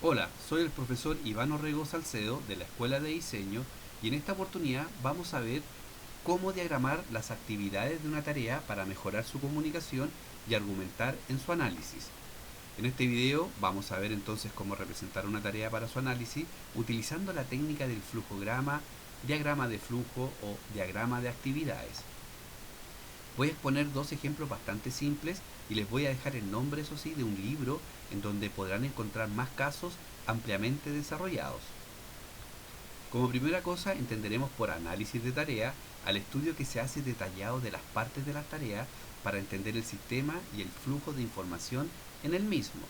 Hola, soy el profesor Iván Orrego Salcedo de la Escuela de Diseño y en esta oportunidad vamos a ver cómo diagramar las actividades de una tarea para mejorar su comunicación y argumentar en su análisis. En este video vamos a ver entonces cómo representar una tarea para su análisis utilizando la técnica del flujograma, diagrama de flujo o diagrama de actividades. Voy a exponer dos ejemplos bastante simples y les voy a dejar el nombre, eso sí, de un libro en donde podrán encontrar más casos ampliamente desarrollados. Como primera cosa, entenderemos por análisis de tarea al estudio que se hace detallado de las partes de la tarea para entender el sistema y el flujo de información en el mismo.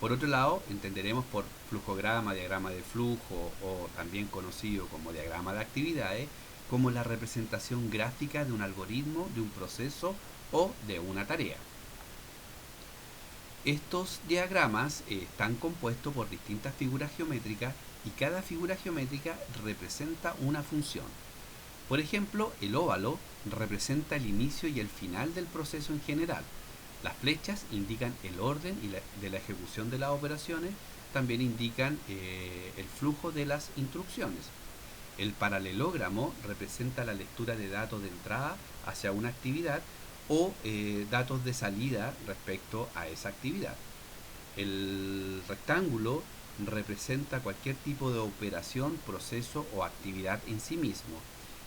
Por otro lado, entenderemos por flujograma, diagrama de flujo o también conocido como diagrama de actividades, como la representación gráfica de un algoritmo, de un proceso o de una tarea. Estos diagramas están compuestos por distintas figuras geométricas y cada figura geométrica representa una función. Por ejemplo, el óvalo representa el inicio y el final del proceso en general. Las flechas indican el orden de la ejecución de las operaciones, también indican el flujo de las instrucciones. El paralelogramo representa la lectura de datos de entrada hacia una actividad o datos de salida respecto a esa actividad. El rectángulo representa cualquier tipo de operación, proceso o actividad en sí mismo.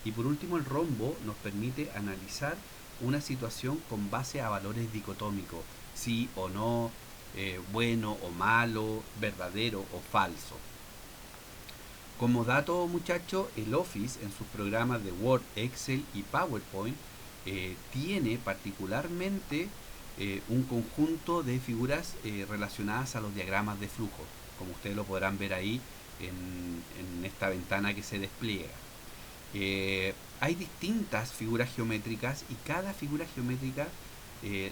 Y por último, el rombo nos permite analizar una situación con base a valores dicotómicos, sí o no, bueno o malo, verdadero o falso. Como dato, muchachos, el Office en sus programas de Word, Excel y PowerPoint tiene particularmente un conjunto de figuras relacionadas a los diagramas de flujo, como ustedes lo podrán ver ahí en esta ventana que se despliega. Hay distintas figuras geométricas y cada figura geométrica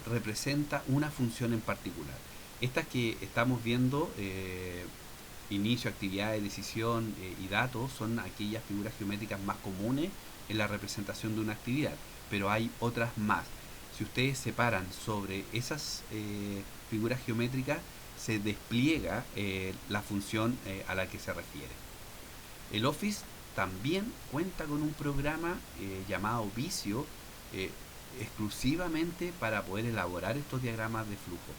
representa una función en particular. Estas que estamos viendo, inicio, actividades, decisión y datos, son aquellas figuras geométricas más comunes en la representación de una actividad, pero hay otras más. Si ustedes se paran sobre esas figuras geométricas, se despliega la función a la que se refiere. El Office también cuenta con un programa llamado Visio, eh, exclusivamente para poder elaborar estos diagramas de flujo.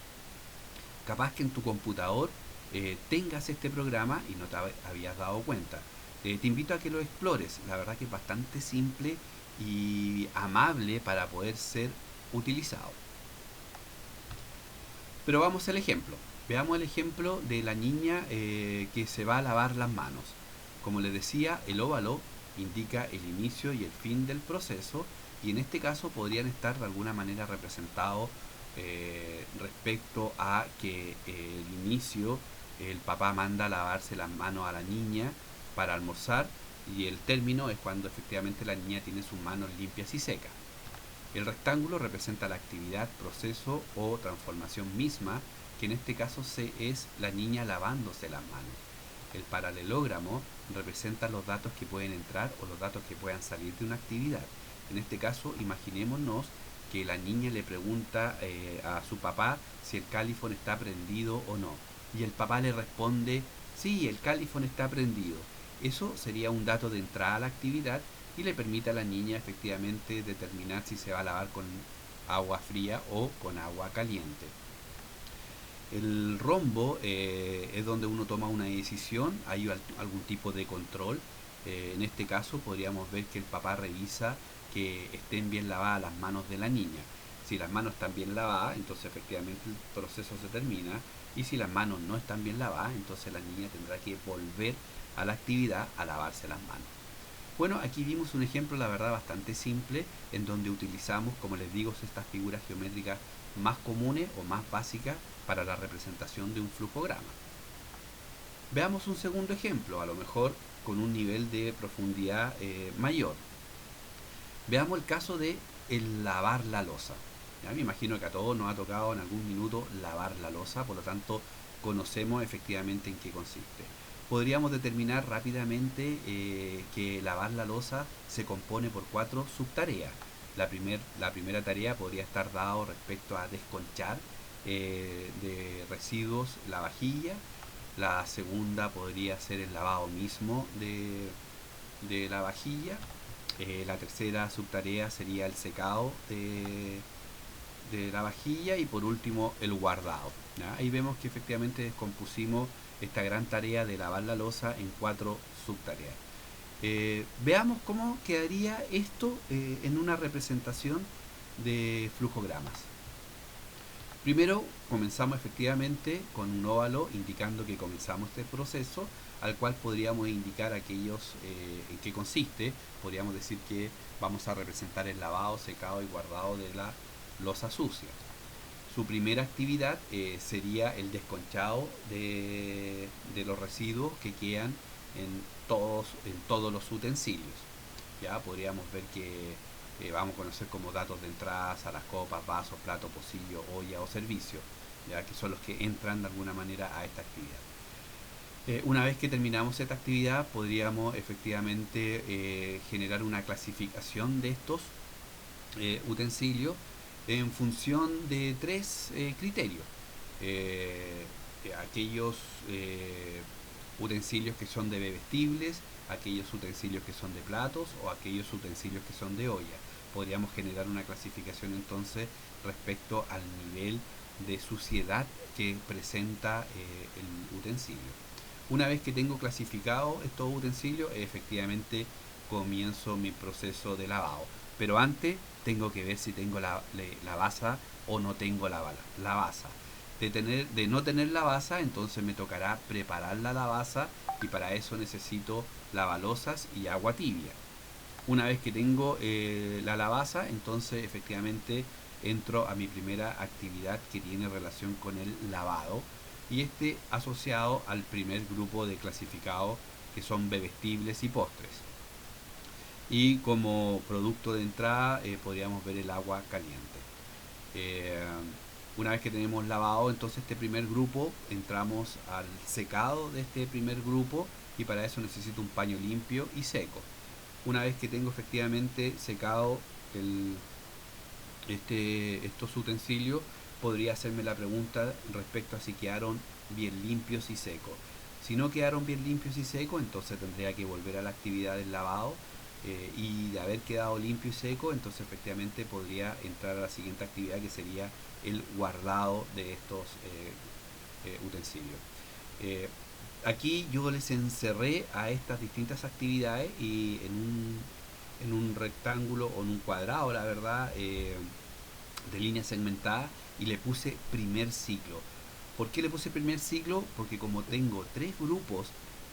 Capaz que en tu computador tengas este programa y no te habías dado cuenta. Te invito a que lo explores, la verdad que es bastante simple y amable para poder ser utilizado. Pero vamos al ejemplo. Veamos el ejemplo de la niña que se va a lavar las manos. Como les decía, el óvalo indica el inicio y el fin del proceso y en este caso podrían estar de alguna manera representados respecto a que el inicio, el papá manda a lavarse las manos a la niña para almorzar y el término es cuando efectivamente la niña tiene sus manos limpias y secas. El rectángulo representa la actividad, proceso o transformación misma, que en este caso es la niña lavándose las manos. El paralelogramo representa los datos que pueden entrar o los datos que puedan salir de una actividad. En este caso, imaginémonos que la niña le pregunta a su papá si el califón está prendido o no. Y el papá le responde, sí, el califón está prendido. Eso sería un dato de entrada a la actividad y le permite a la niña efectivamente determinar si se va a lavar con agua fría o con agua caliente. El rombo es donde uno toma una decisión, hay algún tipo de control. En este caso podríamos ver que el papá revisa que estén bien lavadas las manos de la niña. Si las manos están bien lavadas, entonces efectivamente el proceso se termina. Y si las manos no están bien lavadas, entonces la niña tendrá que volver a la actividad a lavarse las manos. Bueno, aquí vimos un ejemplo, la verdad, bastante simple, en donde utilizamos, como les digo, estas figuras geométricas más comunes o más básicas para la representación de un flujograma. Veamos un segundo ejemplo, a lo mejor con un nivel de profundidad mayor. Veamos el caso de el lavar la loza. Ya me imagino que a todos nos ha tocado en algún minuto lavar la loza, por lo tanto conocemos efectivamente en qué consiste. Podríamos determinar rápidamente que lavar la loza se compone por 4 subtareas. La primera tarea podría estar dado respecto a desconchar de residuos la vajilla. La segunda podría ser el lavado mismo de la vajilla. La tercera subtarea sería el secado de la vajilla y por último el guardado, ¿ya? Ahí vemos que efectivamente descompusimos esta gran tarea de lavar la loza en 4 subtareas. Veamos cómo quedaría esto en una representación de flujogramas. Primero comenzamos efectivamente con un óvalo indicando que comenzamos este proceso, al cual podríamos indicar aquellos en qué consiste. Podríamos decir que vamos a representar el lavado, secado y guardado de la loza sucia. Su primera actividad sería el desconchado de los residuos que quedan en todos los utensilios. Ya podríamos ver que vamos a conocer como datos de entradas a las copas, vasos, platos, pocillo, olla o servicio, ya que son los que entran de alguna manera a esta actividad. Una vez que terminamos esta actividad, podríamos efectivamente generar una clasificación de estos utensilios en función de 3 criterios. Aquellos utensilios que son de bebestibles, aquellos utensilios que son de platos o aquellos utensilios que son de olla. Podríamos generar una clasificación entonces respecto al nivel de suciedad que presenta el utensilio. Una vez que tengo clasificado estos utensilios, efectivamente comienzo mi proceso de lavado. Pero antes tengo que ver si tengo la basa o no tengo la basa. De no tener la basa, entonces me tocará preparar la basa y para eso necesito lavalosas y agua tibia. Una vez que tengo la lavaza, entonces efectivamente entro a mi primera actividad que tiene relación con el lavado y este asociado al primer grupo de clasificados que son bebestibles y postres. Y como producto de entrada podríamos ver el agua caliente. Una vez que tenemos lavado entonces este primer grupo, entramos al secado de este primer grupo y para eso necesito un paño limpio y seco. Una vez que tengo efectivamente secado estos utensilios, podría hacerme la pregunta respecto a si quedaron bien limpios y secos. Si no quedaron bien limpios y secos, entonces tendría que volver a la actividad del lavado y de haber quedado limpio y seco, entonces efectivamente podría entrar a la siguiente actividad que sería el guardado de estos utensilios. Aquí yo les encerré a estas distintas actividades y en un rectángulo o en un cuadrado, la verdad, de línea segmentada y le puse primer ciclo. ¿Por qué le puse primer ciclo? Porque como tengo 3 grupos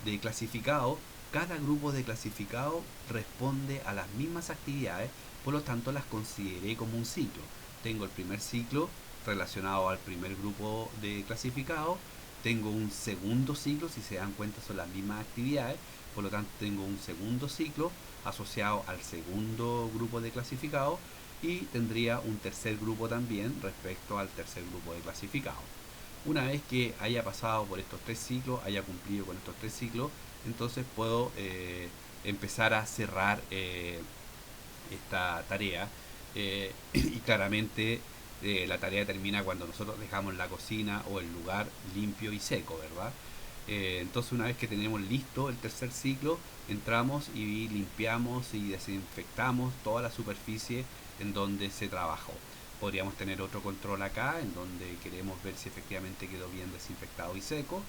de clasificados, cada grupo de clasificado responde a las mismas actividades, por lo tanto las consideré como un ciclo. Tengo el primer ciclo relacionado al primer grupo de clasificados, tengo un segundo ciclo, si se dan cuenta son las mismas actividades, por lo tanto tengo un segundo ciclo asociado al segundo grupo de clasificados y tendría un tercer grupo también respecto al tercer grupo de clasificados. Una vez que haya pasado por estos 3 ciclos, haya cumplido con estos 3 ciclos, entonces puedo empezar a cerrar esta tarea y claramente la tarea termina cuando nosotros dejamos la cocina o el lugar limpio y seco, ¿verdad? Entonces una vez que tenemos listo el tercer ciclo, entramos y limpiamos y desinfectamos toda la superficie en donde se trabajó. Podríamos tener otro control acá en donde queremos ver si efectivamente quedó bien desinfectado y seco.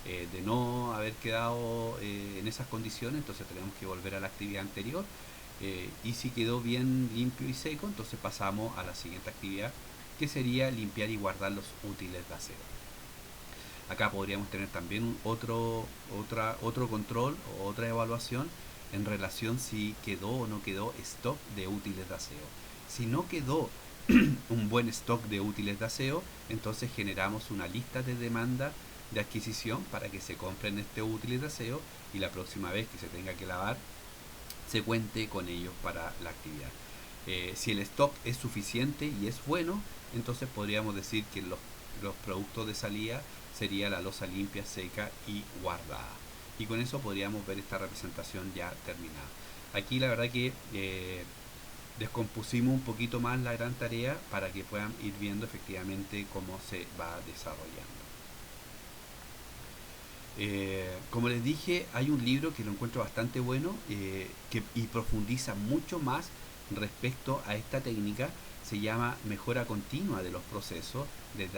De no haber quedado en esas condiciones, entonces tenemos que volver a la actividad anterior. Y si quedó bien limpio y seco, entonces pasamos a la siguiente actividad, que sería limpiar y guardar los útiles de aseo. Acá podríamos tener también otro control o otra evaluación en relación si quedó o no quedó stock de útiles de aseo. Si no quedó un buen stock de útiles de aseo, entonces generamos una lista de demanda de adquisición para que se compren este útiles de aseo y la próxima vez que se tenga que lavar se cuente con ellos para la actividad. Si el stock es suficiente y es bueno, entonces podríamos decir que los productos de salida sería la loza limpia, seca y guardada. Y con eso podríamos ver esta representación ya terminada. Aquí la verdad que descompusimos un poquito más la gran tarea para que puedan ir viendo efectivamente cómo se va desarrollando. Como les dije, hay un libro que lo encuentro bastante bueno y profundiza mucho más respecto a esta técnica. Se llama Mejora Continua de los Procesos, de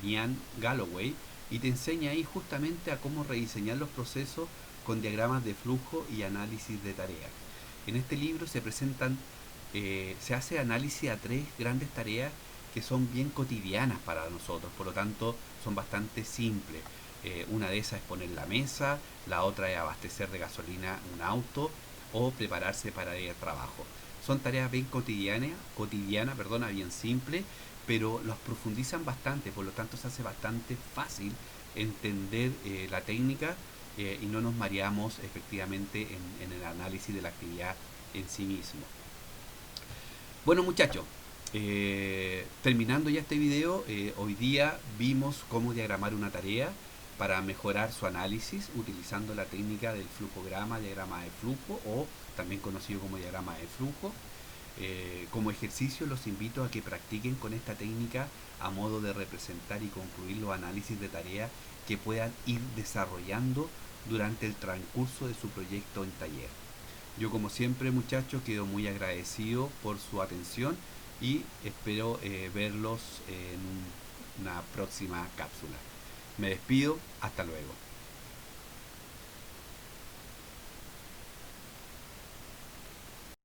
Diane Galloway, y te enseña ahí justamente a cómo rediseñar los procesos con diagramas de flujo y análisis de tareas. En este libro se hace análisis a tres grandes tareas que son bien cotidianas para nosotros, por lo tanto son bastante simples. Una de esas es poner la mesa, la otra es abastecer de gasolina un auto o prepararse para ir al trabajo. Son tareas bien cotidianas, bien simples, pero los profundizan bastante, por lo tanto se hace bastante fácil entender la técnica y no nos mareamos efectivamente en el análisis de la actividad en sí mismo. Bueno muchachos, terminando ya este video, hoy día vimos cómo diagramar una tarea para mejorar su análisis utilizando la técnica del flujograma, diagrama de flujo o también conocido como diagrama de flujo. Como ejercicio los invito a que practiquen con esta técnica a modo de representar y concluir los análisis de tarea que puedan ir desarrollando durante el transcurso de su proyecto en taller. Yo como siempre muchachos quedo muy agradecido por su atención y espero verlos en una próxima cápsula. Me despido, hasta luego.